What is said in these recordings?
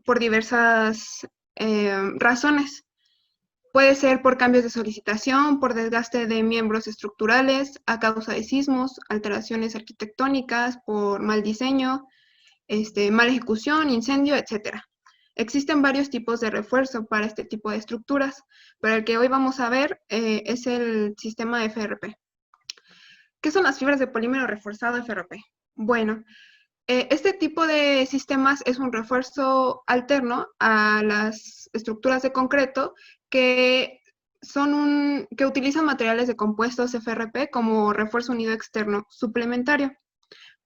por diversas razones. Puede ser por cambios de solicitación, por desgaste de miembros estructurales, a causa de sismos, alteraciones arquitectónicas, por mal diseño, mala ejecución, incendio, etc. Existen varios tipos de refuerzo para este tipo de estructuras, pero el que hoy vamos a ver es el sistema FRP. ¿Qué son las fibras de polímero reforzado FRP? Bueno, este tipo de sistemas es un refuerzo alterno a las estructuras de concreto que utilizan materiales de compuestos FRP como refuerzo unido externo suplementario.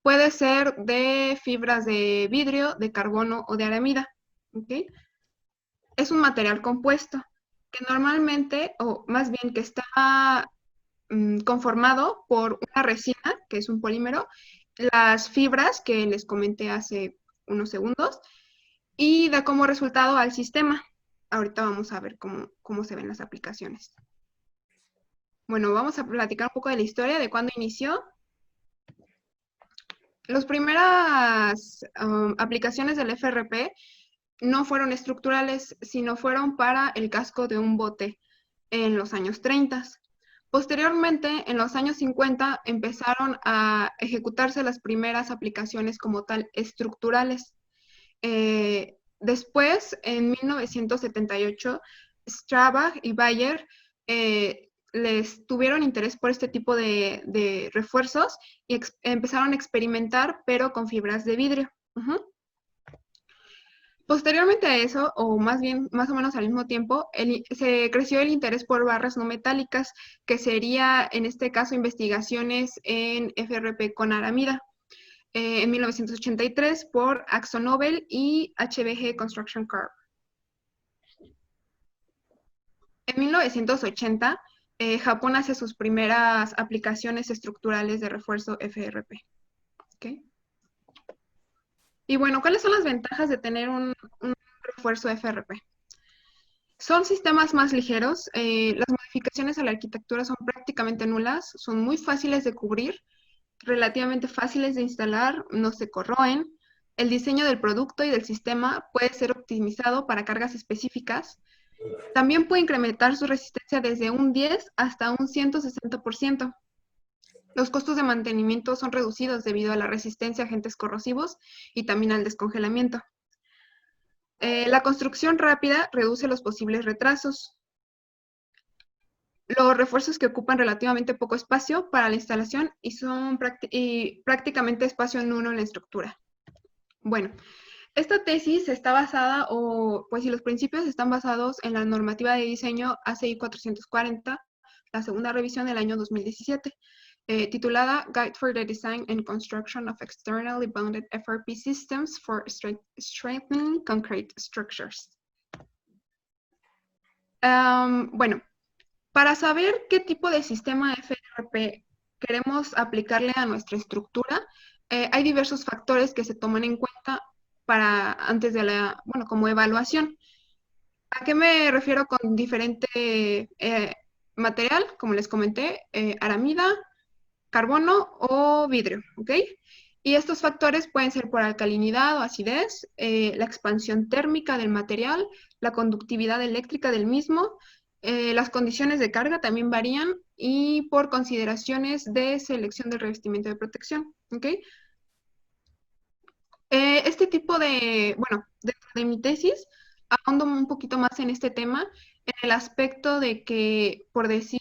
Puede ser de fibras de vidrio, de carbono o de aramida. ¿Okay? Es un material compuesto que normalmente, o más bien que está conformado por una resina, que es un polímero, las fibras que les comenté hace unos segundos, y da como resultado al sistema. Ahorita vamos a ver cómo se ven las aplicaciones. Bueno, vamos a platicar un poco de la historia de cuándo inició. Las primeras aplicaciones del FRP no fueron estructurales, sino fueron para el casco de un bote en los años 30. Posteriormente, en los años 50, empezaron a ejecutarse las primeras aplicaciones como tal estructurales. Después, en 1978, Strabag y Bayer les tuvieron interés por este tipo de refuerzos y empezaron a experimentar, pero con fibras de vidrio. Posteriormente a eso, o más bien, más o menos al mismo tiempo, se creció el interés por barras no metálicas, que sería, en este caso, investigaciones en FRP con aramida. En 1983 por AkzoNobel y HBG Construction Corp. En 1980, Japón hace sus primeras aplicaciones estructurales de refuerzo FRP. ¿Okay? Y bueno, ¿cuáles son las ventajas de tener un refuerzo FRP? Son sistemas más ligeros, las modificaciones a la arquitectura son prácticamente nulas, son muy fáciles de cubrir, relativamente fáciles de instalar, no se corroen. El diseño del producto y del sistema puede ser optimizado para cargas específicas. También puede incrementar su resistencia desde un 10 hasta un 160%. Los costos de mantenimiento son reducidos debido a la resistencia a agentes corrosivos y también al descongelamiento. La construcción rápida reduce los posibles retrasos. Los refuerzos que ocupan relativamente poco espacio para la instalación y son prácticamente espacio en uno en la estructura. Bueno, esta tesis está basada, si los principios están basados en la normativa de diseño ACI 440, la segunda revisión del año 2017, titulada Guide for the Design and Construction of Externally Bounded FRP Systems for Strengthening Concrete Structures. Bueno, para saber qué tipo de sistema FRP queremos aplicarle a nuestra estructura, hay diversos factores que se toman en cuenta antes de como evaluación. ¿A qué me refiero con diferente material? Como les comenté, aramida, carbono o vidrio, ¿ok? Y estos factores pueden ser por alcalinidad o acidez, la expansión térmica del material, la conductividad eléctrica del mismo, las condiciones de carga también varían y por consideraciones de selección del revestimiento de protección, ¿ok? Este tipo dentro de mi tesis, ahondo un poquito más en este tema, en el aspecto de que, por decir,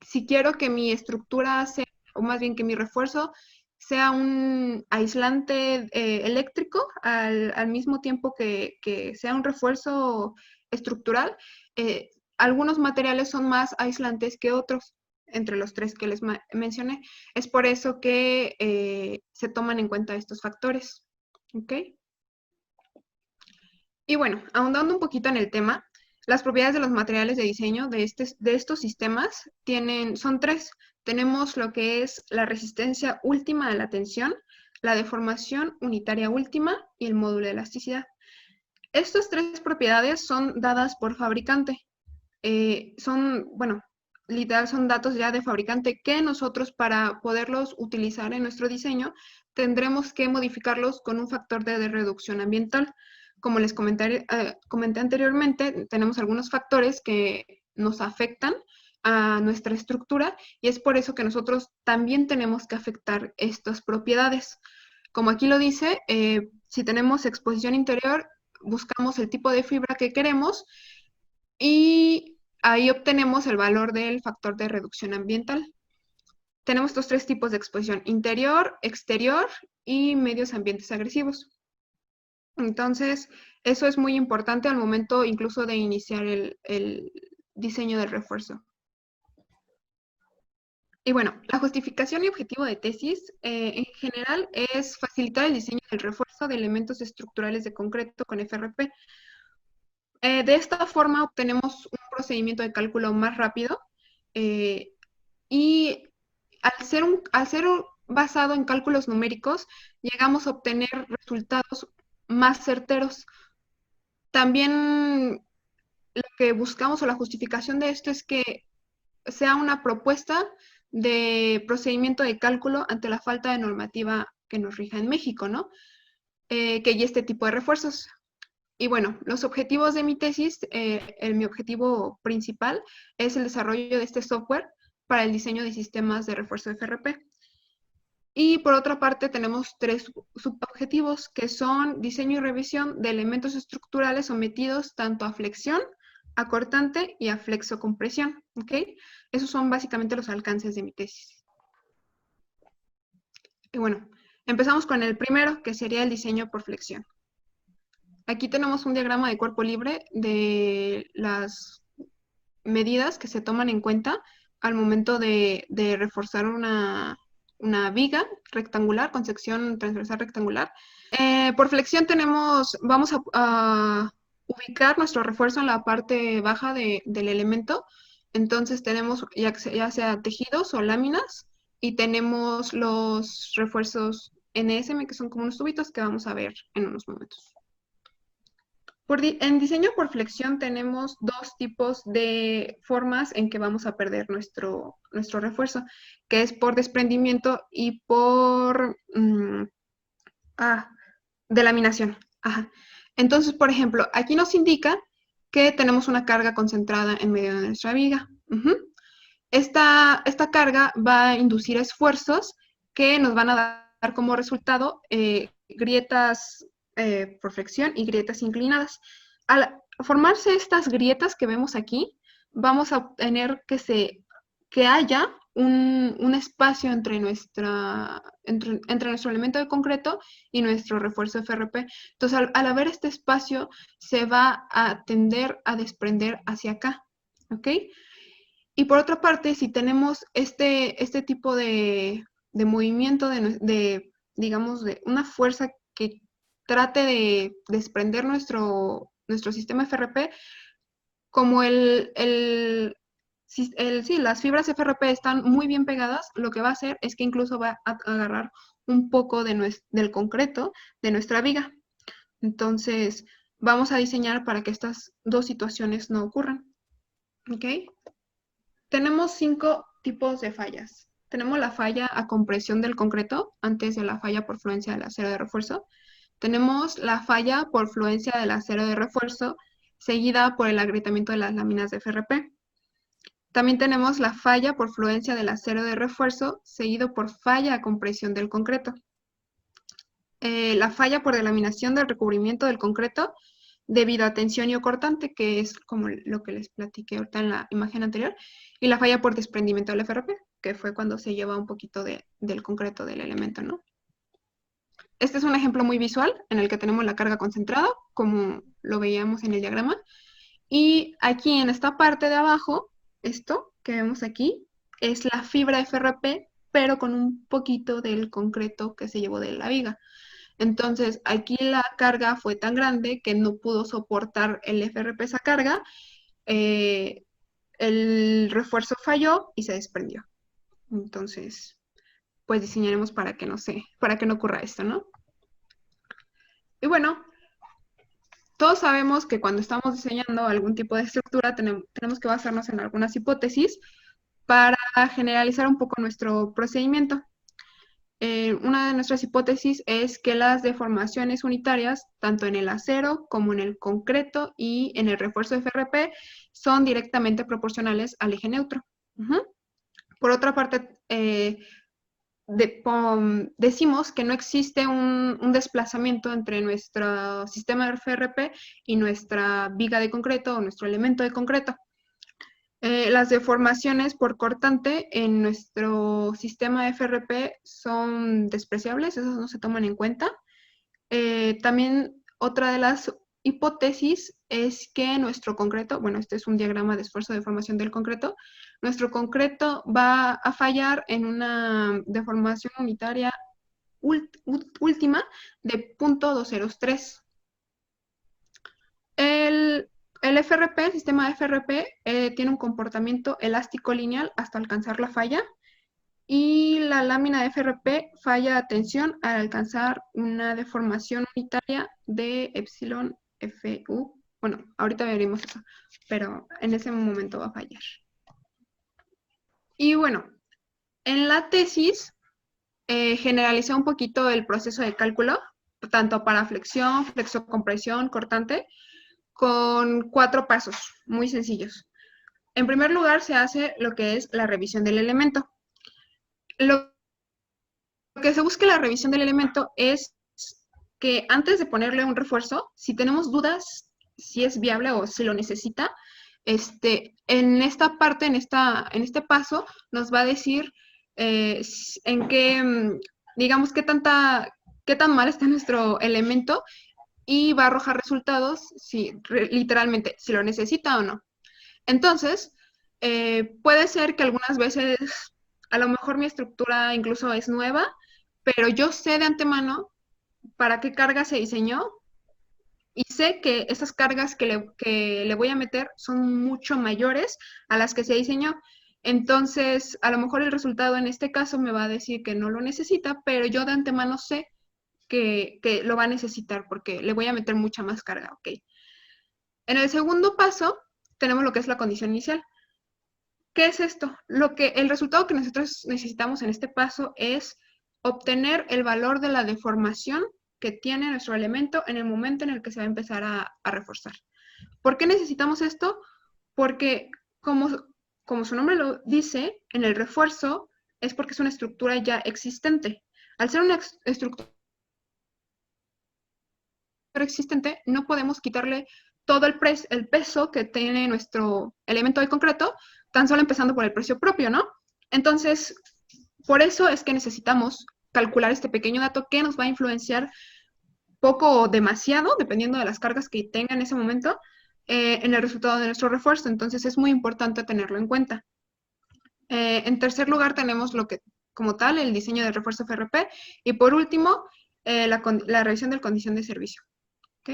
si quiero que mi estructura sea, o más bien que mi refuerzo sea un aislante eléctrico al mismo tiempo que sea un refuerzo estructural, algunos materiales son más aislantes que otros, entre los tres que les mencioné. Es por eso que se toman en cuenta estos factores. ¿Ok? Y bueno, ahondando un poquito en el tema, las propiedades de los materiales de diseño de estos sistemas son tres. Tenemos lo que es la resistencia última a la tensión, la deformación unitaria última y el módulo de elasticidad. Estas tres propiedades son dadas por fabricante. Literal son datos ya de fabricante que nosotros, para poderlos utilizar en nuestro diseño, tendremos que modificarlos con un factor de reducción ambiental. como les comenté anteriormente, tenemos algunos factores que nos afectan a nuestra estructura y es por eso que nosotros también tenemos que afectar estas propiedades. Como aquí lo dice, si tenemos exposición interior, buscamos el tipo de fibra que queremos y ahí obtenemos el valor del factor de reducción ambiental. Tenemos estos tres tipos de exposición: interior, exterior y medios ambientes agresivos. Entonces, eso es muy importante al momento incluso de iniciar el diseño del refuerzo. Y bueno, la justificación y objetivo de tesis en general es facilitar el diseño del refuerzo de elementos estructurales de concreto con FRP. De esta forma obtenemos un procedimiento de cálculo más rápido y al ser basado en cálculos numéricos, llegamos a obtener resultados más certeros. También lo que buscamos o la justificación de esto es que sea una propuesta de procedimiento de cálculo ante la falta de normativa que nos rija en México, ¿no? Que hay este tipo de refuerzos. Y bueno, los objetivos de mi tesis, mi objetivo principal es el desarrollo de este software para el diseño de sistemas de refuerzo de FRP. Y por otra parte tenemos tres subobjetivos que son diseño y revisión de elementos estructurales sometidos tanto a flexión, a cortante y a flexocompresión, ¿ok? Esos son básicamente los alcances de mi tesis. Y bueno, empezamos con el primero, que sería el diseño por flexión. Aquí tenemos un diagrama de cuerpo libre de las medidas que se toman en cuenta al momento de reforzar una viga rectangular con sección transversal rectangular. Por flexión vamos a ubicar nuestro refuerzo en la parte baja del elemento. Entonces tenemos ya sea tejidos o láminas y tenemos los refuerzos NSM, que son como unos tubitos que vamos a ver en unos momentos. En diseño por flexión tenemos dos tipos de formas en que vamos a perder nuestro refuerzo, que es por desprendimiento y por delaminación. Ajá. Entonces, por ejemplo, aquí nos indica que tenemos una carga concentrada en medio de nuestra viga. Esta carga va a inducir esfuerzos que nos van a dar como resultado grietas por flexión y grietas inclinadas. Al formarse estas grietas que vemos aquí, vamos a obtener que haya un espacio entre nuestro elemento de concreto y nuestro refuerzo FRP. Entonces, al haber este espacio, se va a tender a desprender hacia acá, ¿ok? Y por otra parte, si tenemos este tipo de movimiento, digamos, de una fuerza que trate de desprender nuestro sistema FRP, como las fibras FRP están muy bien pegadas, lo que va a hacer es que incluso va a agarrar un poco del concreto de nuestra viga. Entonces, vamos a diseñar para que estas dos situaciones no ocurran. ¿Ok? Tenemos 5 tipos de fallas. Tenemos la falla a compresión del concreto antes de la falla por fluencia del acero de refuerzo. Tenemos la falla por fluencia del acero de refuerzo seguida por el agrietamiento de las láminas de FRP. También tenemos la falla por fluencia del acero de refuerzo seguido por falla a compresión del concreto. La falla por delaminación del recubrimiento del concreto debido a tensión y o cortante, que es como lo que les platiqué ahorita en la imagen anterior, y la falla por desprendimiento del FRP, que fue cuando se lleva un poquito del concreto del elemento, ¿no? Este es un ejemplo muy visual en el que tenemos la carga concentrada, como lo veíamos en el diagrama, y aquí en esta parte de abajo, esto que vemos aquí, es la fibra FRP, pero con un poquito del concreto que se llevó de la viga. Entonces, aquí la carga fue tan grande que no pudo soportar el FRP esa carga, el refuerzo falló y se desprendió. Entonces, pues diseñaremos para que no ocurra esto, ¿no? Y bueno, todos sabemos que cuando estamos diseñando algún tipo de estructura tenemos que basarnos en algunas hipótesis para generalizar un poco nuestro procedimiento. una de nuestras hipótesis es que las deformaciones unitarias, tanto en el acero como en el concreto y en el refuerzo FRP, son directamente proporcionales al eje neutro. Por otra parte, decimos que no existe un desplazamiento entre nuestro sistema de FRP y nuestra viga de concreto o nuestro elemento de concreto. Las deformaciones por cortante en nuestro sistema de FRP son despreciables, esos no se toman en cuenta. También otra de las hipótesis es que nuestro concreto, bueno, este es un diagrama de esfuerzo de deformación del concreto, nuestro concreto va a fallar en una deformación unitaria última de 0.203. El FRP, el sistema de FRP, tiene un comportamiento elástico lineal hasta alcanzar la falla, y la lámina de FRP falla a tensión al alcanzar una deformación unitaria de epsilon FU. Bueno, ahorita veremos eso, pero en ese momento va a fallar. Y bueno, en la tesis generalicé un poquito el proceso de cálculo, tanto para flexión, flexocompresión, cortante, con 4 pasos muy sencillos. En primer lugar, se hace lo que es la revisión del elemento. Lo que se busca en la revisión del elemento es que antes de ponerle un refuerzo, si tenemos dudas si es viable o si lo necesita, en esta parte, en este paso, nos va a decir en qué, digamos, qué tan mal está nuestro elemento, y va a arrojar resultados, literalmente, si lo necesita o no. Entonces, puede ser que algunas veces, a lo mejor mi estructura incluso es nueva, pero yo sé de antemano para qué carga se diseñó, y sé que esas cargas que le voy a meter son mucho mayores a las que se diseñó. Entonces, a lo mejor el resultado en este caso me va a decir que no lo necesita, pero yo de antemano sé que lo va a necesitar porque le voy a meter mucha más carga, ¿ok? En el segundo paso, tenemos lo que es la condición inicial. ¿Qué es esto? El resultado que nosotros necesitamos en este paso es obtener el valor de la deformación que tiene nuestro elemento en el momento en el que se va a empezar a reforzar. ¿Por qué necesitamos esto? Porque, como su nombre lo dice, en el refuerzo es porque es una estructura ya existente. Al ser una estructura existente, no podemos quitarle todo el peso que tiene nuestro elemento de concreto, tan solo empezando por el precio propio, ¿no? Entonces, por eso es que necesitamos calcular este pequeño dato que nos va a influenciar poco o demasiado, dependiendo de las cargas que tenga en ese momento, en el resultado de nuestro refuerzo. Entonces, es muy importante tenerlo en cuenta. En tercer lugar, tenemos lo que, como tal, el diseño del refuerzo FRP. Y por último, la revisión de condición de servicio. ¿Ok?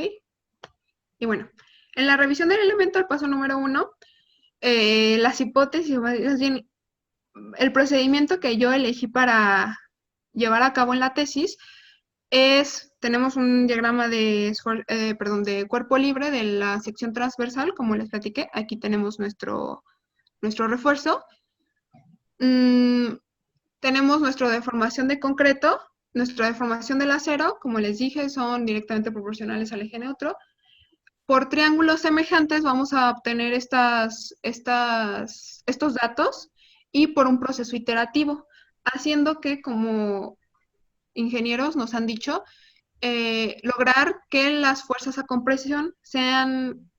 Y bueno, en la revisión del elemento, el paso número 1, las hipótesis, más bien, el procedimiento que yo elegí para llevar a cabo en la tesis tenemos un diagrama de cuerpo libre de la sección transversal, como les platiqué. Aquí tenemos nuestro refuerzo. Tenemos nuestra deformación de concreto, nuestra deformación del acero, como les dije, son directamente proporcionales al eje neutro. Por triángulos semejantes vamos a obtener estos datos, y por un proceso iterativo, haciendo que, como ingenieros nos han dicho, lograr que las fuerzas a compresión sean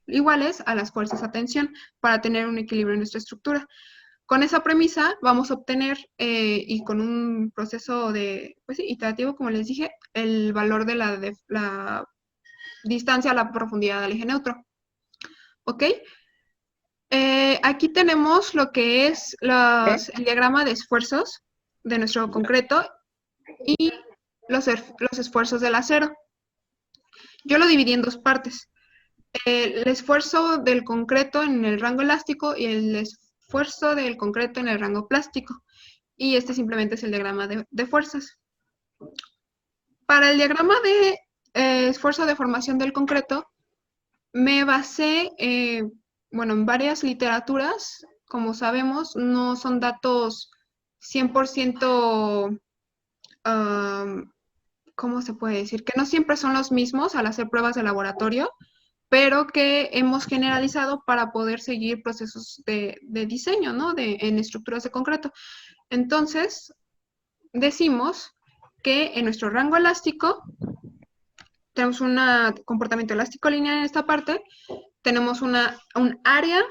iguales a las fuerzas a tensión para tener un equilibrio en nuestra estructura. Con esa premisa vamos a obtener, y con un proceso iterativo, como les dije, el valor de la distancia a la profundidad del eje neutro. ¿Ok? Aquí tenemos lo que es el diagrama de esfuerzos de nuestro concreto y los esfuerzos del acero. Yo lo dividí en 2 partes. El esfuerzo del concreto en el rango elástico y el esfuerzo del concreto en el rango plástico. Y este simplemente es el diagrama de fuerzas. Para el diagrama de esfuerzo de formación del concreto, me basé, en varias literaturas. Como sabemos, no son datos 100% ¿cómo se puede decir? Que no siempre son los mismos al hacer pruebas de laboratorio, pero que hemos generalizado para poder seguir procesos de diseño, ¿no? En estructuras de concreto. Entonces, decimos que en nuestro rango elástico tenemos un comportamiento elástico lineal en esta parte, tenemos un área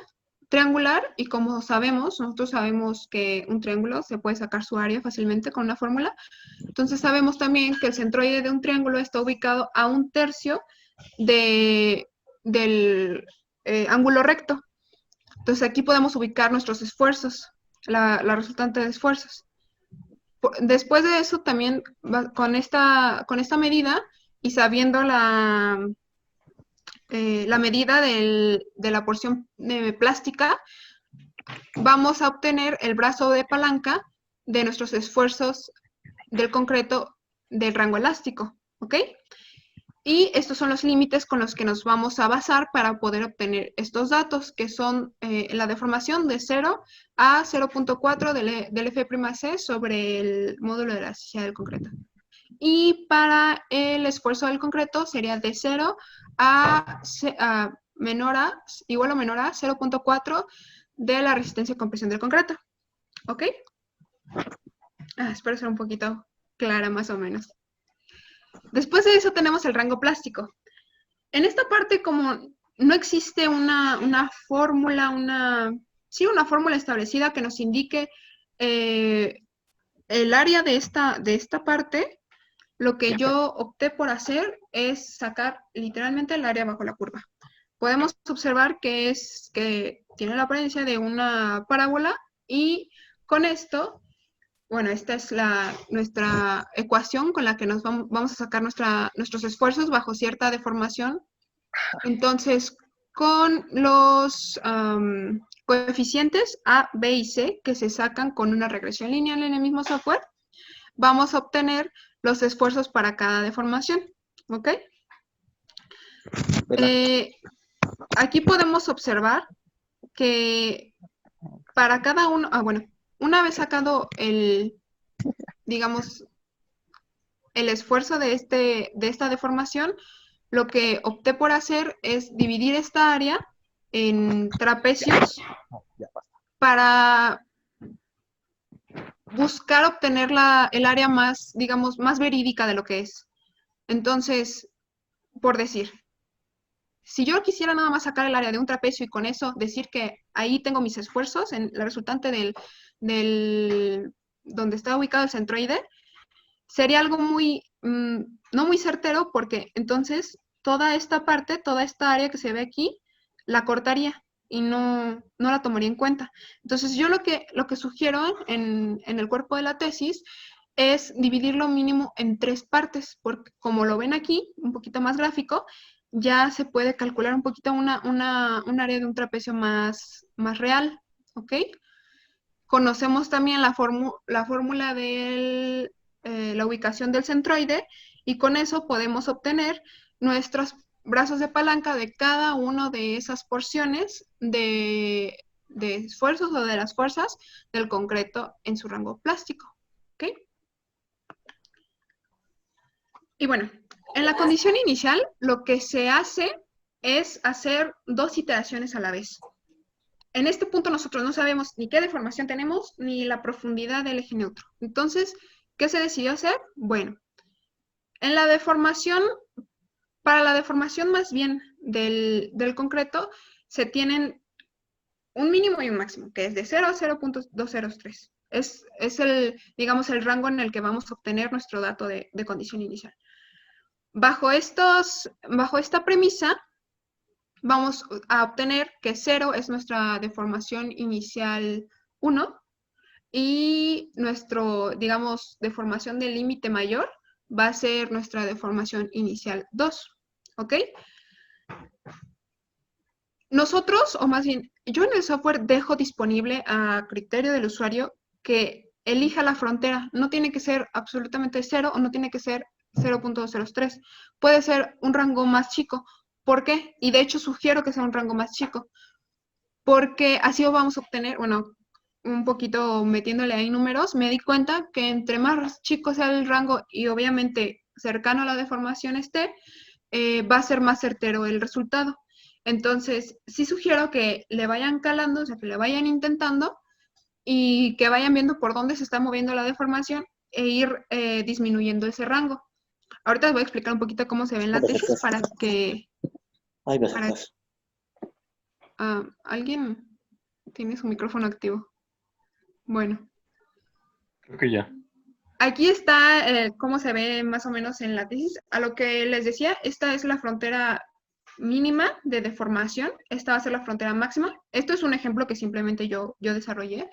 triangular y como sabemos, nosotros sabemos que un triángulo se puede sacar su área fácilmente con una fórmula, entonces sabemos también que el centroide de un triángulo está ubicado a 1/3 del ángulo recto. Entonces aquí podemos ubicar nuestros esfuerzos, la resultante de esfuerzos. Después de eso también con esta medida y sabiendo la medida de la porción plástica, vamos a obtener el brazo de palanca de nuestros esfuerzos del concreto del rango elástico, ¿ok? Y estos son los límites con los que nos vamos a basar para poder obtener estos datos, que son la deformación de 0 a 0.4 del F'C sobre el módulo de elasticidad del concreto. Y para el esfuerzo del concreto sería de 0 a igual o menor a 0.4 de la resistencia y compresión del concreto. ¿Ok? Espero ser un poquito clara más o menos. Después de eso tenemos el rango plástico. En esta parte, como no existe una fórmula, una fórmula establecida que nos indique el área de esta parte, lo que yo opté por hacer es sacar literalmente el área bajo la curva. Podemos observar que tiene la apariencia de una parábola y con esto, bueno, esta es nuestra ecuación con la que vamos a sacar nuestros esfuerzos bajo cierta deformación. Entonces, con los coeficientes A, B y C que se sacan con una regresión lineal en el mismo software, vamos a obtener los esfuerzos para cada deformación, ¿ok? Aquí podemos observar que para cada uno, bueno, una vez sacado digamos, el esfuerzo de esta deformación, lo que opté por hacer es dividir esta área en trapecios para buscar obtener el área más, digamos, más verídica de lo que es. Entonces, por decir, si yo quisiera nada más sacar el área de un trapecio y con eso decir que ahí tengo mis esfuerzos en la resultante donde está ubicado el centroide, sería algo no muy certero porque entonces toda esta parte, toda esta área que se ve aquí, la cortaría y no la tomaría en cuenta. Entonces yo lo que sugiero en el cuerpo de la tesis es dividirlo mínimo en 3 partes, porque como lo ven aquí, un poquito más gráfico, ya se puede calcular un poquito un área de un trapecio más real, ¿ok? Conocemos también la fórmula de la ubicación del centroide y con eso podemos obtener nuestros brazos de palanca de cada una de esas porciones de esfuerzos o de las fuerzas del concreto en su rango plástico, ¿ok? Y bueno, en la condición inicial, lo que se hace es hacer 2 iteraciones a la vez. En este punto nosotros no sabemos ni qué deformación tenemos, ni la profundidad del eje neutro. Entonces, ¿qué se decidió hacer? Bueno, en la deformación, para la deformación más bien del concreto, se tienen un mínimo y un máximo, que es de 0 a 0.203. Es digamos, el rango en el que vamos a obtener nuestro dato de condición inicial. Bajo esta premisa, vamos a obtener que 0 es nuestra deformación inicial 1 y digamos, deformación del límite mayor va a ser nuestra deformación inicial 2, ¿ok? Nosotros, o más bien, yo en el software dejo disponible a criterio del usuario que elija la frontera. No tiene que ser absolutamente 0 o no tiene que ser 0.203. Puede ser un rango más chico. ¿Por qué? Y de hecho sugiero que sea un rango más chico. Porque así vamos a obtener, bueno, un poquito metiéndole ahí números, me di cuenta que entre más chico sea el rango y obviamente cercano a la deformación esté, va a ser más certero el resultado. Entonces, sí sugiero que le vayan calando, o sea, que le vayan intentando y que vayan viendo por dónde se está moviendo la deformación e ir disminuyendo ese rango. Ahorita les voy a explicar un poquito cómo se ven las tesis para que... Ay, me Para, acercas. ¿alguien tiene su micrófono activo? Bueno. Creo que ya. Aquí está cómo se ve más o menos en la tesis. A lo que les decía, esta es la frontera mínima de deformación. Esta va a ser la frontera máxima. Esto es un ejemplo que simplemente yo desarrollé.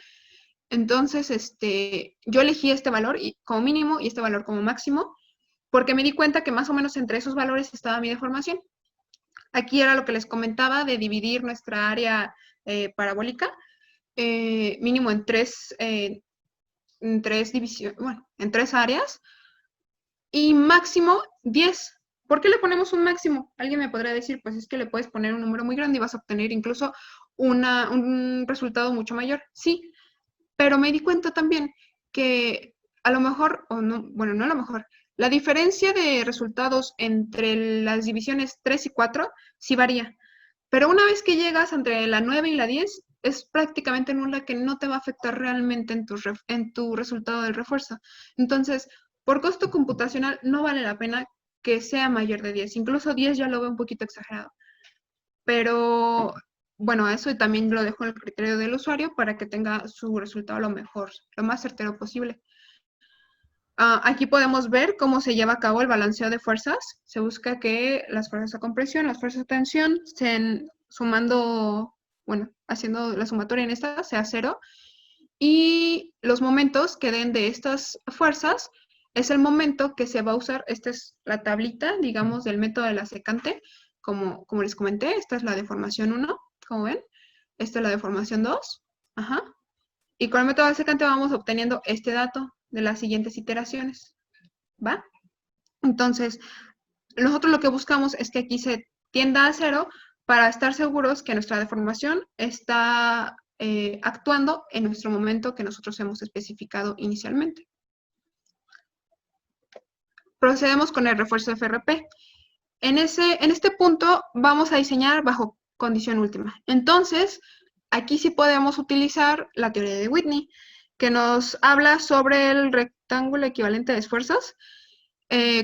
Entonces, yo elegí este valor como mínimo y este valor como máximo, porque me di cuenta que más o menos entre esos valores estaba mi deformación. Aquí era lo que les comentaba de dividir nuestra área parabólica mínimo en tres divisiones, bueno, en tres áreas y máximo 10. ¿Por qué le ponemos un máximo? Alguien me podría decir, pues es que le puedes poner un número muy grande y vas a obtener incluso un resultado mucho mayor. Sí, pero me di cuenta también que a lo mejor, o no, bueno, no a lo mejor, la diferencia de resultados entre las divisiones 3 y 4 sí varía. Pero una vez que llegas entre la 9 y la 10, es prácticamente nula, que no te va a afectar realmente en tu resultado del refuerzo. Entonces, por costo computacional, no vale la pena que sea mayor de 10. Incluso 10 ya lo veo un poquito exagerado. Pero bueno, eso también lo dejo en el criterio del usuario para que tenga su resultado lo mejor, lo más certero posible. Aquí podemos ver cómo se lleva a cabo el balanceo de fuerzas. Se busca que las fuerzas de compresión, las fuerzas de tensión, estén sumando, bueno, haciendo la sumatoria en esta sea 0. Y los momentos que den de estas fuerzas es el momento que se va a usar. Esta es la tablita, digamos, del método de la secante. Como les comenté, esta es la deformación 1, como ven. Esta es la deformación 2. Ajá. Y con el método de secante vamos obteniendo este dato de las siguientes iteraciones, ¿va? Entonces, nosotros lo que buscamos es que aquí se tienda a 0 para estar seguros que nuestra deformación está actuando en nuestro momento que nosotros hemos especificado inicialmente. Procedemos con el refuerzo FRP. En este punto vamos a diseñar bajo condición última. Entonces, aquí sí podemos utilizar la teoría de Whitney, que nos habla sobre el rectángulo equivalente de esfuerzos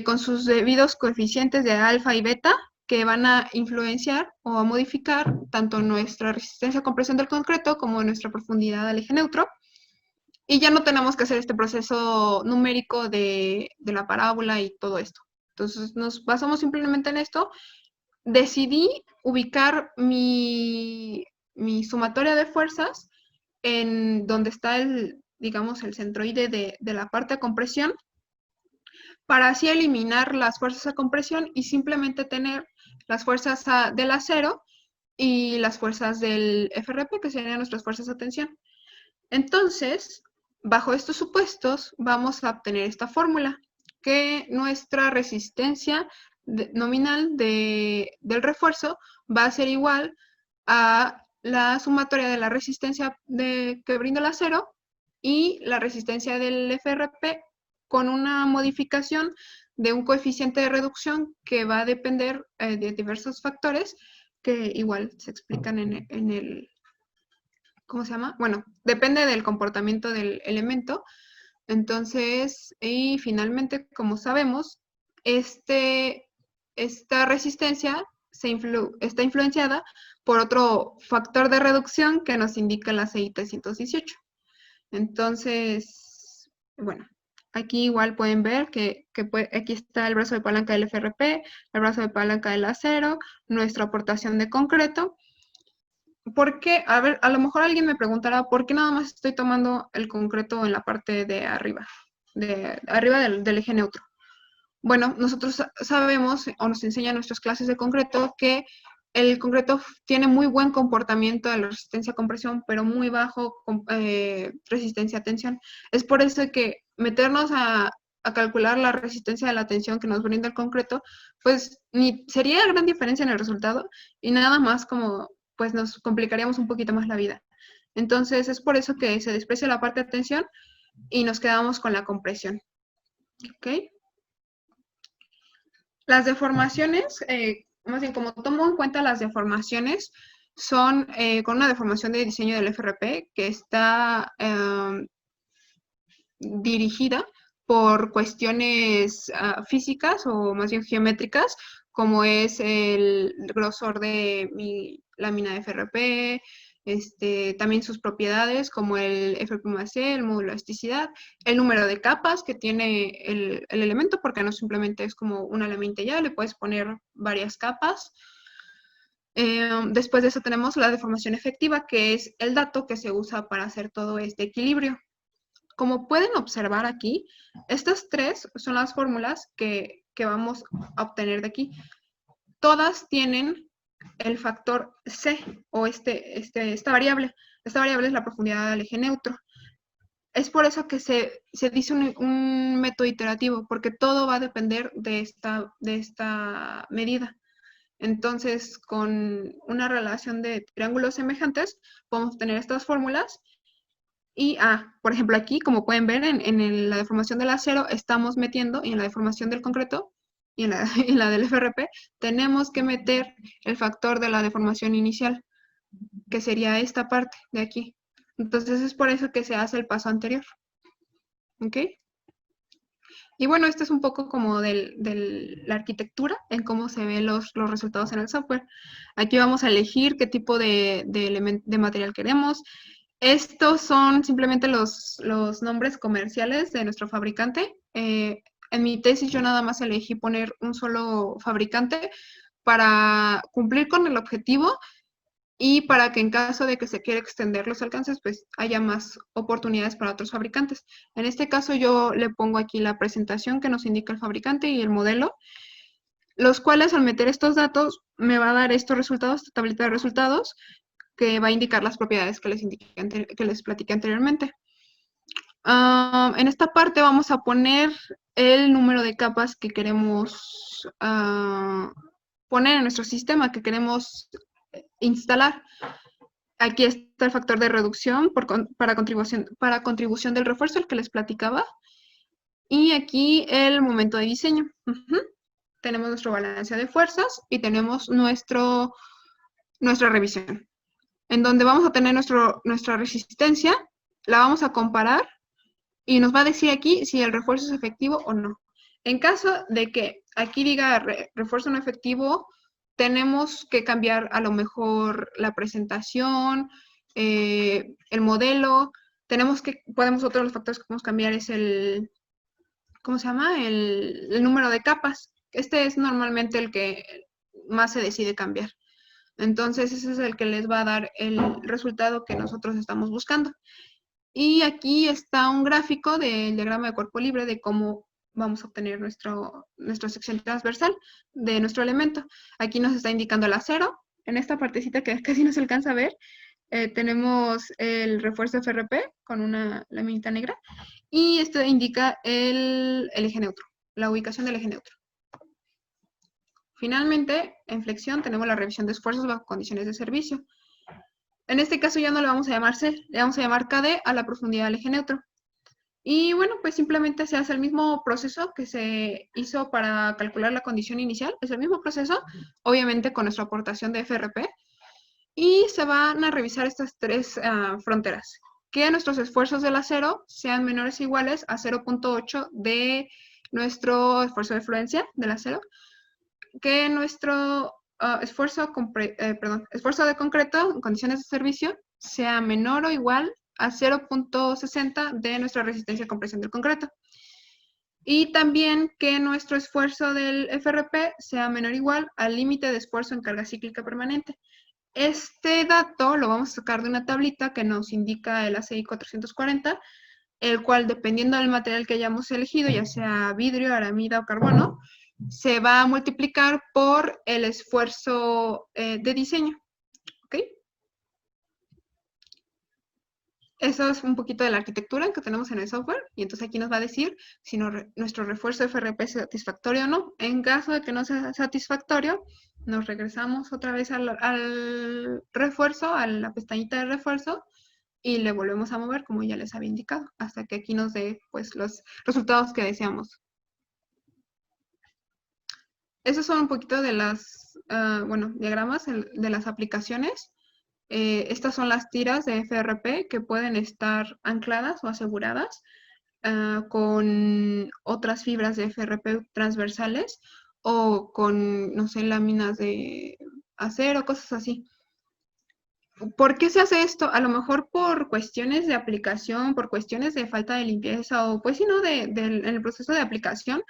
con sus debidos coeficientes de alfa y beta, que van a influenciar o a modificar tanto nuestra resistencia a compresión del concreto como nuestra profundidad al eje neutro. Y ya no tenemos que hacer este proceso numérico de la parábola y todo esto. Entonces nos basamos simplemente en esto. Decidí ubicar mi sumatoria de fuerzas en donde está digamos, el centroide de la parte de compresión, para así eliminar las fuerzas a compresión y simplemente tener las fuerzas del acero y las fuerzas del FRP, que serían nuestras fuerzas de tensión. Entonces, bajo estos supuestos, vamos a obtener esta fórmula, que nuestra resistencia nominal del refuerzo va a ser igual a la sumatoria de la resistencia que brinda el acero y la resistencia del FRP con una modificación de un coeficiente de reducción que va a depender de diversos factores que igual se explican en el, ¿cómo se llama? Bueno, depende del comportamiento del elemento. Entonces, y finalmente, como sabemos, esta resistencia está influenciada por otro factor de reducción que nos indica la CI 318. Entonces, bueno, aquí igual pueden ver que aquí está el brazo de palanca del FRP, el brazo de palanca del acero, nuestra aportación de concreto. ¿Por qué? A ver, a lo mejor alguien me preguntará, ¿por qué nada más estoy tomando el concreto en la parte de arriba, del eje neutro? Bueno, nosotros sabemos, o nos enseñan nuestras clases de concreto, que el concreto tiene muy buen comportamiento de la resistencia a compresión, pero muy bajo resistencia a tensión. Es por eso que meternos a calcular la resistencia de la tensión que nos brinda el concreto, pues ni sería gran diferencia en el resultado y nada más como pues nos complicaríamos un poquito más la vida. Entonces es por eso que se desprecia la parte de tensión y nos quedamos con la compresión. ¿Ok? Las deformaciones, más bien como tomo en cuenta las deformaciones, son con una deformación de diseño del FRP que está dirigida por cuestiones físicas o más bien geométricas, como es el grosor de mi lámina de FRP, también sus propiedades como el FP+E, el módulo de elasticidad, el número de capas que tiene el elemento, porque no simplemente es como una lámina ya, le puedes poner varias capas. Después de eso tenemos la deformación efectiva, que es el dato que se usa para hacer todo este equilibrio. Como pueden observar aquí, estas tres son las fórmulas que vamos a obtener de aquí. Todas tienen el factor C, o esta variable. Esta variable es la profundidad del eje neutro. Es por eso que se dice un método iterativo, porque todo va a depender de esta medida. Entonces, con una relación de triángulos semejantes, podemos tener estas fórmulas. Y, por ejemplo, aquí, como pueden ver, en la deformación del acero estamos metiendo, y en la deformación del concreto, y en la del FRP, tenemos que meter el factor de la deformación inicial, que sería esta parte de aquí. Entonces, es por eso que se hace el paso anterior. ¿Ok? Y bueno, esto es un poco como de la arquitectura, en cómo se ven los resultados en el software. Aquí vamos a elegir qué tipo de material queremos. Estos son simplemente los nombres comerciales de nuestro fabricante. En mi tesis yo nada más elegí poner un solo fabricante para cumplir con el objetivo y para que en caso de que se quiera extender los alcances, pues haya más oportunidades para otros fabricantes. En este caso yo le pongo aquí la presentación que nos indica el fabricante y el modelo, los cuales al meter estos datos me va a dar estos resultados, esta tablita de resultados, que va a indicar las propiedades que les platiqué anteriormente. En esta parte vamos a poner el número de capas que queremos poner en nuestro sistema, que queremos instalar. Aquí está el factor de reducción para contribución del refuerzo, el que les platicaba. Y aquí el momento de diseño. Tenemos nuestro balance de fuerzas y tenemos nuestra revisión, en donde vamos a tener nuestra resistencia, la vamos a comparar y nos va a decir aquí si el refuerzo es efectivo o no. En caso de que aquí diga refuerzo no efectivo, tenemos que cambiar a lo mejor la presentación, el modelo. Otro de los factores que podemos cambiar es el número de capas. Este es normalmente el que más se decide cambiar. Entonces, ese es el que les va a dar el resultado que nosotros estamos buscando. Y aquí está un gráfico del diagrama de cuerpo libre de cómo vamos a obtener nuestra sección transversal de nuestro elemento. Aquí nos está indicando el acero. En esta partecita que casi no se alcanza a ver, tenemos el refuerzo FRP con una laminita negra. Y esto indica el eje neutro, la ubicación del eje neutro. Finalmente, en flexión tenemos la revisión de esfuerzos bajo condiciones de servicio. En este caso ya no le vamos a llamar C, le vamos a llamar KD a la profundidad del eje neutro. Y bueno, pues simplemente se hace el mismo proceso que se hizo para calcular la condición inicial. Es el mismo proceso, obviamente con nuestra aportación de FRP. Y se van a revisar estas tres fronteras. Que nuestros esfuerzos del acero sean menores o iguales a 0.8 de nuestro esfuerzo de fluencia del acero. Que nuestro esfuerzo de concreto en condiciones de servicio sea menor o igual a 0.60 de nuestra resistencia a compresión del concreto. Y también que nuestro esfuerzo del FRP sea menor o igual al límite de esfuerzo en carga cíclica permanente. Este dato lo vamos a sacar de una tablita que nos indica el ACI 440, el cual, dependiendo del material que hayamos elegido, ya sea vidrio, aramida o carbono, se va a multiplicar por el esfuerzo de diseño. ¿Ok? Eso es un poquito de la arquitectura que tenemos en el software. Y entonces aquí nos va a decir si nuestro refuerzo FRP es satisfactorio o no. En caso de que no sea satisfactorio, nos regresamos otra vez al refuerzo, a la pestañita de refuerzo, y le volvemos a mover como ya les había indicado, hasta que aquí nos dé pues los resultados que deseamos. Esos son un poquito de las, diagramas de las aplicaciones. Estas son las tiras de FRP que pueden estar ancladas o aseguradas con otras fibras de FRP transversales o con, no sé, láminas de acero, cosas así. ¿Por qué se hace esto? A lo mejor por cuestiones de aplicación, por cuestiones de falta de limpieza o pues si no, en el proceso de aplicación,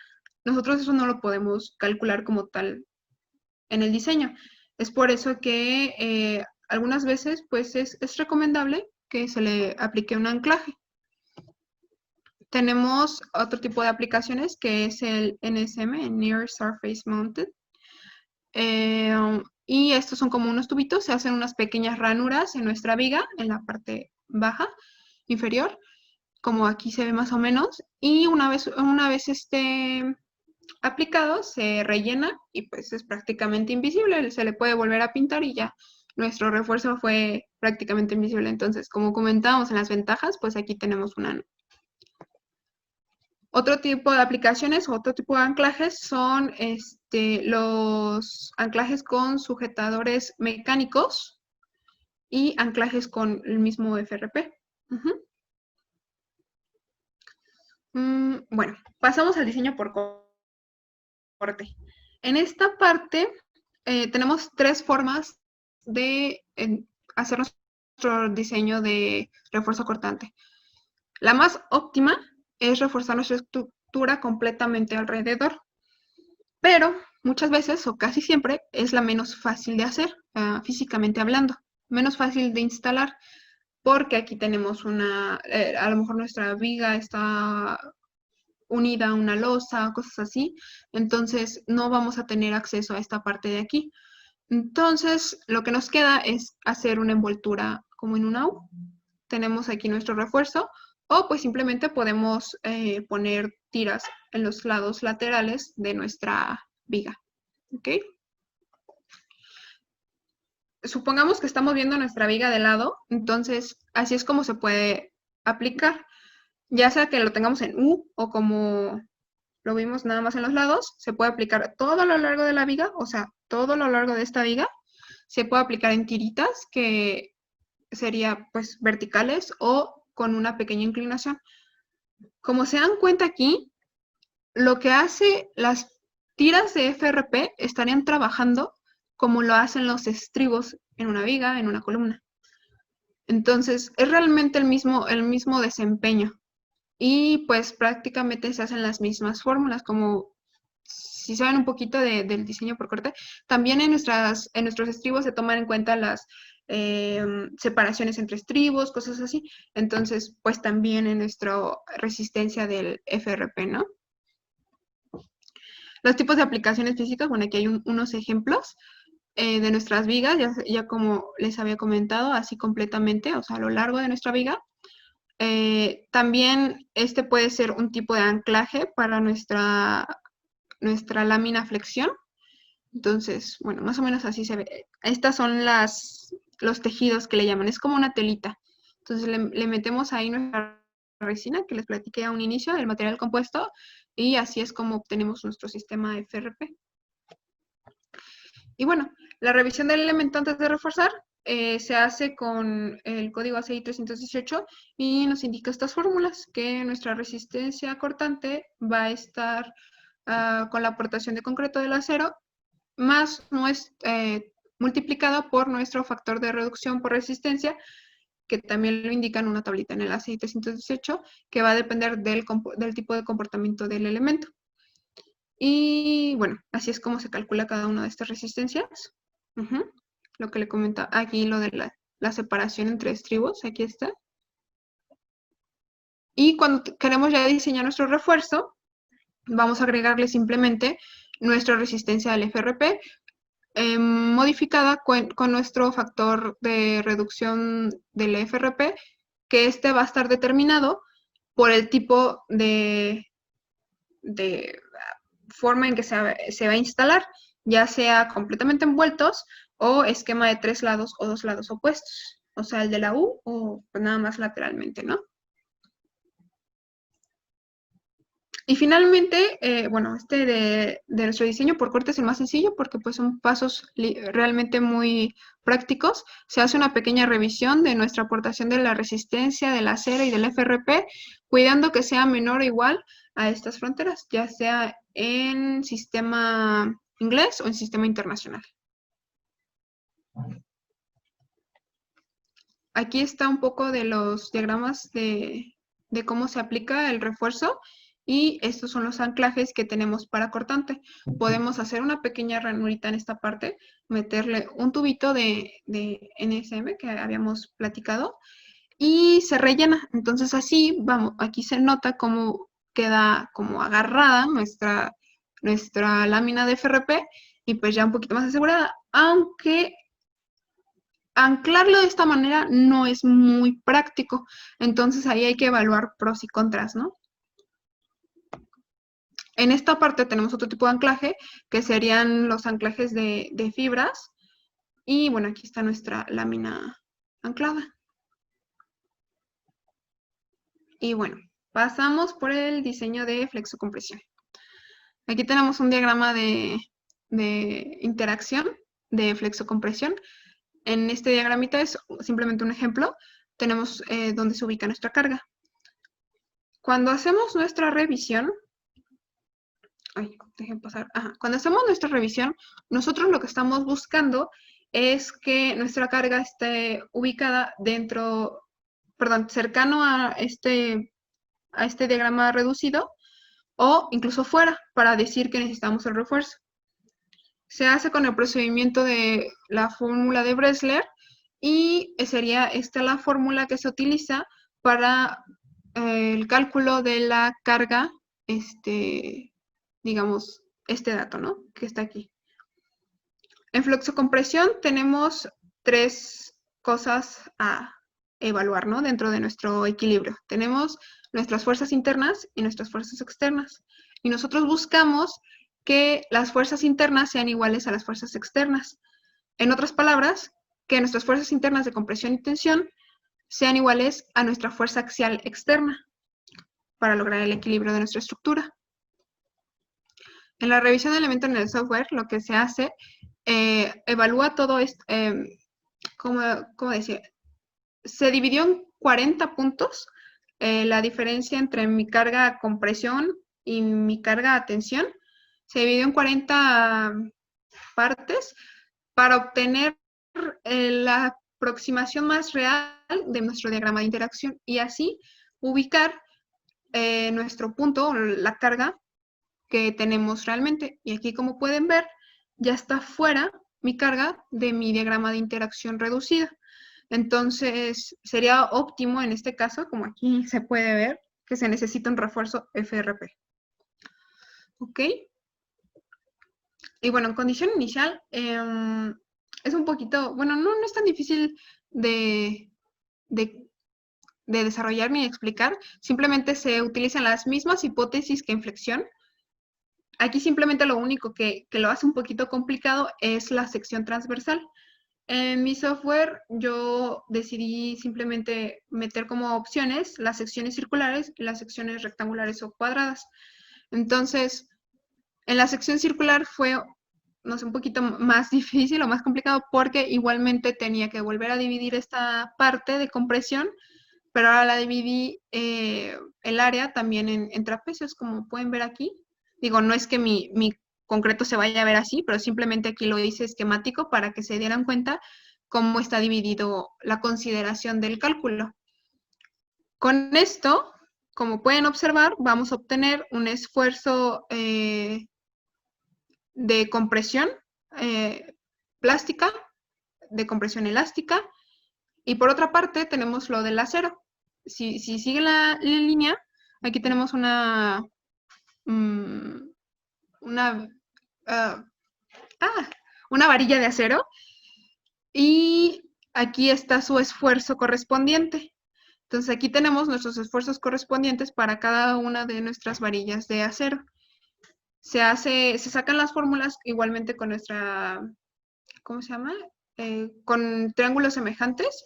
nosotros eso no lo podemos calcular como tal en el diseño. Es por eso que algunas veces pues es recomendable que se le aplique un anclaje. Tenemos otro tipo de aplicaciones que es el NSM, Near Surface Mounted. Y estos son como unos tubitos, se hacen unas pequeñas ranuras en nuestra viga, en la parte baja, inferior, como aquí se ve más o menos, y una vez aplicado, se rellena y pues es prácticamente invisible, se le puede volver a pintar y ya nuestro refuerzo fue prácticamente invisible. Entonces, como comentábamos en las ventajas, pues aquí tenemos una. Otro tipo de aplicaciones, otro tipo de anclajes son los anclajes con sujetadores mecánicos y anclajes con el mismo FRP. Bueno, pasamos al diseño por corte. En esta parte tenemos tres formas de hacer nuestro diseño de refuerzo cortante. La más óptima es reforzar nuestra estructura completamente alrededor, pero muchas veces o casi siempre es la menos fácil de hacer, físicamente hablando, menos fácil de instalar, porque aquí tenemos a lo mejor nuestra viga está unida a una losa, cosas así, entonces no vamos a tener acceso a esta parte de aquí. Entonces, lo que nos queda es hacer una envoltura como en una U. Tenemos aquí nuestro refuerzo, o pues simplemente podemos poner tiras en los lados laterales de nuestra viga. ¿Ok? Supongamos que estamos viendo nuestra viga de lado, entonces así es como se puede aplicar. Ya sea que lo tengamos en U o como lo vimos nada más en los lados, se puede aplicar todo a lo largo de la viga, o sea, todo a lo largo de esta viga. Se puede aplicar en tiritas, que sería pues verticales o con una pequeña inclinación. Como se dan cuenta aquí, lo que hace las tiras de FRP estarían trabajando como lo hacen los estribos en una viga, en una columna. Entonces, es realmente el mismo desempeño. Y pues prácticamente se hacen las mismas fórmulas, como si saben un poquito del diseño por corte, también en nuestros estribos se toman en cuenta las separaciones entre estribos, cosas así. Entonces, pues también en nuestra resistencia del FRP, ¿no? Los tipos de aplicaciones físicas, bueno, aquí hay unos ejemplos de nuestras vigas, ya como les había comentado, así completamente, o sea, a lo largo de nuestra viga. También este puede ser un tipo de anclaje para nuestra lámina flexión. Entonces, bueno, más o menos así se ve. Estas son los tejidos que le llaman, es como una telita. Entonces le metemos ahí nuestra resina que les platiqué a un inicio, el material compuesto, y así es como obtenemos nuestro sistema FRP. Y bueno, la revisión del elemento antes de reforzar se hace con el código ACI 318 y nos indica estas fórmulas, que nuestra resistencia cortante va a estar con la aportación de concreto del acero más multiplicado por nuestro factor de reducción por resistencia, que también lo indica en una tablita en el ACI 318, que va a depender del tipo de comportamiento del elemento. Y bueno, así es como se calcula cada una de estas resistencias. Lo que le comenta aquí, lo de la separación entre estribos, aquí está. Y cuando queremos ya diseñar nuestro refuerzo, vamos a agregarle simplemente nuestra resistencia al FRP, modificada con nuestro factor de reducción del FRP, que este va a estar determinado por el tipo de forma en que se va a instalar, ya sea completamente envueltos o esquema de 3 lados o 2 lados opuestos. o sea, el de la U, o pues nada más lateralmente, ¿no? Y finalmente, bueno, de nuestro diseño por corte es el más sencillo porque pues son pasos realmente muy prácticos. Se hace una pequeña revisión de nuestra aportación de la resistencia, del acero y del FRP, cuidando que sea menor o igual a estas fronteras, ya sea en sistema inglés o en sistema internacional. Aquí está un poco de los diagramas de cómo se aplica el refuerzo y estos son los anclajes que tenemos para cortante. Podemos hacer una pequeña ranurita en esta parte, meterle un tubito de NSM que habíamos platicado y se rellena. Entonces así, vamos, aquí se nota cómo queda como agarrada nuestra lámina de FRP y pues ya un poquito más asegurada, aunque anclarlo de esta manera no es muy práctico. Entonces ahí hay que evaluar pros y contras, ¿no? En esta parte tenemos otro tipo de anclaje, que serían los anclajes de fibras. Y bueno, aquí está nuestra lámina anclada. Y bueno, pasamos por el diseño de flexocompresión. Aquí tenemos un diagrama de interacción de flexocompresión. En este diagramita es simplemente un ejemplo. Tenemos donde se ubica nuestra carga. Cuando hacemos nuestra revisión, dejen pasar. Cuando hacemos nuestra revisión, nosotros lo que estamos buscando es que nuestra carga esté ubicada cercano a este diagrama reducido o incluso fuera para decir que necesitamos el refuerzo. Se hace con el procedimiento de la fórmula de Bressler y sería esta la fórmula que se utiliza para el cálculo de la carga, digamos, este dato, ¿no? Que está aquí. En flexocompresión tenemos 3 cosas a evaluar, ¿no? Dentro de nuestro equilibrio. Tenemos nuestras fuerzas internas y nuestras fuerzas externas. Y nosotros buscamos que las fuerzas internas sean iguales a las fuerzas externas. En otras palabras, que nuestras fuerzas internas de compresión y tensión sean iguales a nuestra fuerza axial externa para lograr el equilibrio de nuestra estructura. En la revisión de elementos en el software, lo que se hace, evalúa todo esto, ¿cómo decir? Se dividió en 40 puntos la diferencia entre mi carga a compresión y mi carga a tensión. Se dividió en 40 partes para obtener la aproximación más real de nuestro diagrama de interacción y así ubicar nuestro punto, la carga que tenemos realmente. Y aquí, como pueden ver, ya está fuera mi carga de mi diagrama de interacción reducida. Entonces, sería óptimo en este caso, como aquí se puede ver, que se necesita un refuerzo FRP. ¿Ok? Y bueno, en condición inicial, es un poquito, bueno, no es tan difícil de desarrollar ni explicar. Simplemente se utilizan las mismas hipótesis que en flexión. Aquí simplemente lo único que lo hace un poquito complicado es la sección transversal. En mi software yo decidí simplemente meter como opciones las secciones circulares y las secciones rectangulares o cuadradas. Entonces, en la sección circular fue, no sé, un poquito más difícil o más complicado porque igualmente tenía que volver a dividir esta parte de compresión, pero ahora la dividí el área también en trapecios, como pueden ver aquí. Digo, no es que mi concreto se vaya a ver así, pero simplemente aquí lo hice esquemático para que se dieran cuenta cómo está dividido la consideración del cálculo. Con esto, como pueden observar, vamos a obtener un esfuerzo de compresión plástica, de compresión elástica, y por otra parte tenemos lo del acero. Si sigue la línea, aquí tenemos una varilla de acero y aquí está su esfuerzo correspondiente. Entonces aquí tenemos nuestros esfuerzos correspondientes para cada una de nuestras varillas de acero. Se sacan las fórmulas igualmente con nuestra, ¿cómo se llama? Con triángulos semejantes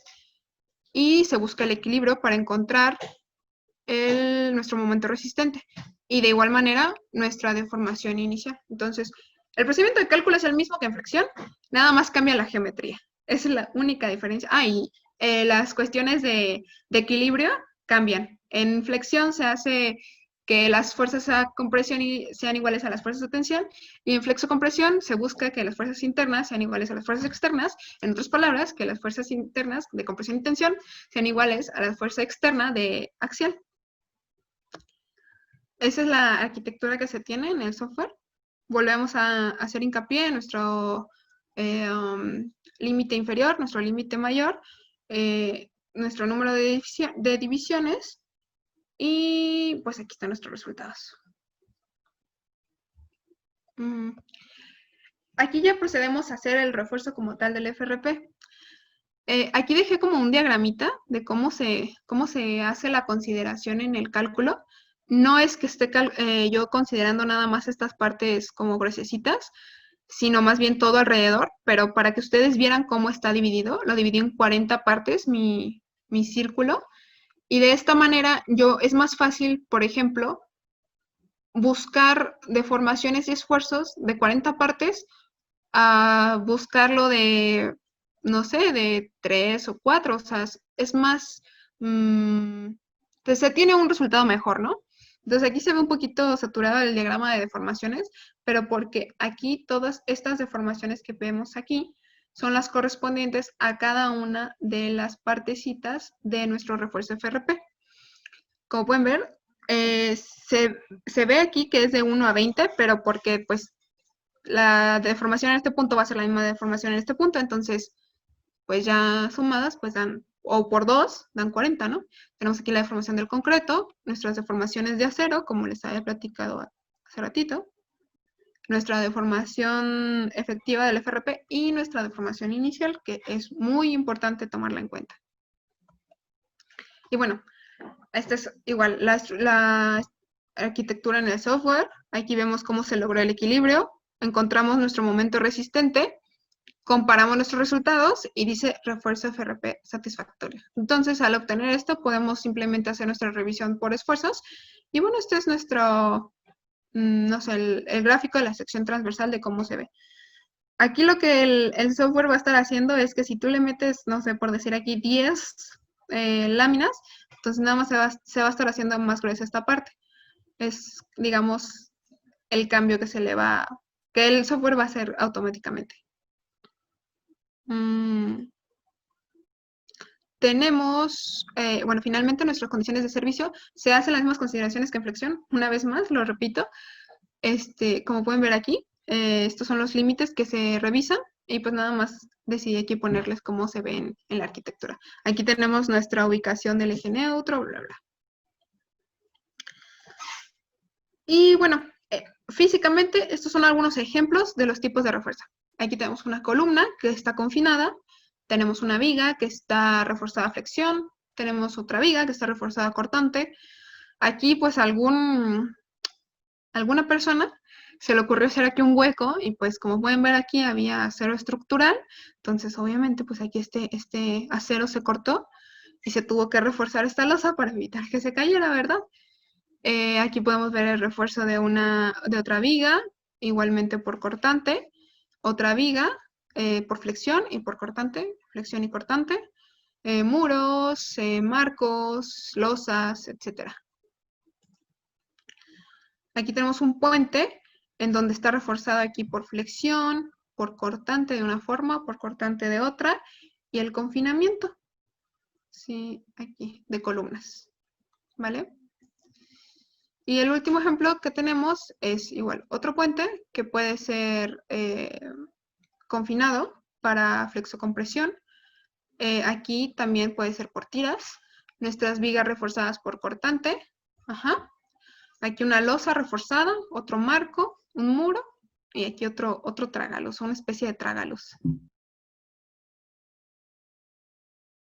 y se busca el equilibrio para encontrar nuestro momento resistente. Y de igual manera, nuestra deformación inicial. Entonces, el procedimiento de cálculo es el mismo que en flexión, nada más cambia la geometría. Esa es la única diferencia. Y las cuestiones de equilibrio cambian. En flexión se hace que las fuerzas a compresión sean iguales a las fuerzas de tensión, y en flexocompresión se busca que las fuerzas internas sean iguales a las fuerzas externas. En otras palabras, que las fuerzas internas de compresión y tensión sean iguales a la fuerza externa de axial. Esa es la arquitectura que se tiene en el software. Volvemos a hacer hincapié en nuestro límite inferior, nuestro límite mayor, nuestro número de divisiones, y pues aquí están nuestros resultados. Aquí ya procedemos a hacer el refuerzo como tal del FRP. Aquí dejé como un diagramita de cómo se hace la consideración en el cálculo. No es que esté yo considerando nada más estas partes como gruesecitas, sino más bien todo alrededor, pero para que ustedes vieran cómo está dividido, lo dividí en 40 partes mi círculo, y de esta manera es más fácil, por ejemplo, buscar deformaciones y esfuerzos de 40 partes a buscarlo de, no sé, de 3 o 4, o sea, es más, pues se tiene un resultado mejor, ¿no? Entonces aquí se ve un poquito saturado el diagrama de deformaciones, pero porque aquí todas estas deformaciones que vemos aquí son las correspondientes a cada una de las partecitas de nuestro refuerzo FRP. Como pueden ver, se ve aquí que es de 1 a 20, pero porque pues la deformación en este punto va a ser la misma deformación en este punto, entonces pues ya sumadas pues dan, o por 2, dan 40, ¿no? Tenemos aquí la deformación del concreto, nuestras deformaciones de acero, como les había platicado hace ratito, nuestra deformación efectiva del FRP y nuestra deformación inicial, que es muy importante tomarla en cuenta. Y bueno, esta es igual la arquitectura en el software. Aquí vemos cómo se logró el equilibrio, encontramos nuestro momento resistente, comparamos nuestros resultados y dice refuerzo FRP satisfactorio. Entonces, al obtener esto, podemos simplemente hacer nuestra revisión por esfuerzos. Y bueno, este es nuestro, no sé, el gráfico de la sección transversal de cómo se ve. Aquí lo que el software va a estar haciendo es que si tú le metes, no sé, por decir aquí 10 láminas, entonces nada más se va a estar haciendo más gruesa esta parte. Es, digamos, el cambio que que el software va a hacer automáticamente. Tenemos, bueno, finalmente nuestras condiciones de servicio se hacen las mismas consideraciones que en flexión. Una vez más, lo repito, como pueden ver aquí, estos son los límites que se revisan, y pues nada más decidí aquí ponerles cómo se ven en la arquitectura. Aquí tenemos nuestra ubicación del eje neutro, bla, bla. Y bueno, físicamente estos son algunos ejemplos de los tipos de refuerzo. Aquí tenemos una columna que está confinada, tenemos una viga que está reforzada a flexión, tenemos otra viga que está reforzada a cortante. Aquí pues alguna persona se le ocurrió hacer aquí un hueco, y pues como pueden ver aquí había acero estructural, entonces obviamente pues aquí este acero se cortó y se tuvo que reforzar esta losa para evitar que se cayera, ¿verdad? Aquí podemos ver el refuerzo de otra viga, igualmente por cortante, otra viga por flexión y por cortante, flexión y cortante, muros, marcos, losas, etc. Aquí tenemos un puente en donde está reforzado aquí por flexión, por cortante de una forma, por cortante de otra, y el confinamiento, sí, aquí, de columnas, ¿vale? Y el último ejemplo que tenemos es igual, otro puente que puede ser confinado para flexocompresión. Aquí también puede ser por tiras, nuestras vigas reforzadas por cortante, aquí una losa reforzada, otro marco, un muro, y aquí otro trágalos, una especie de trágalos.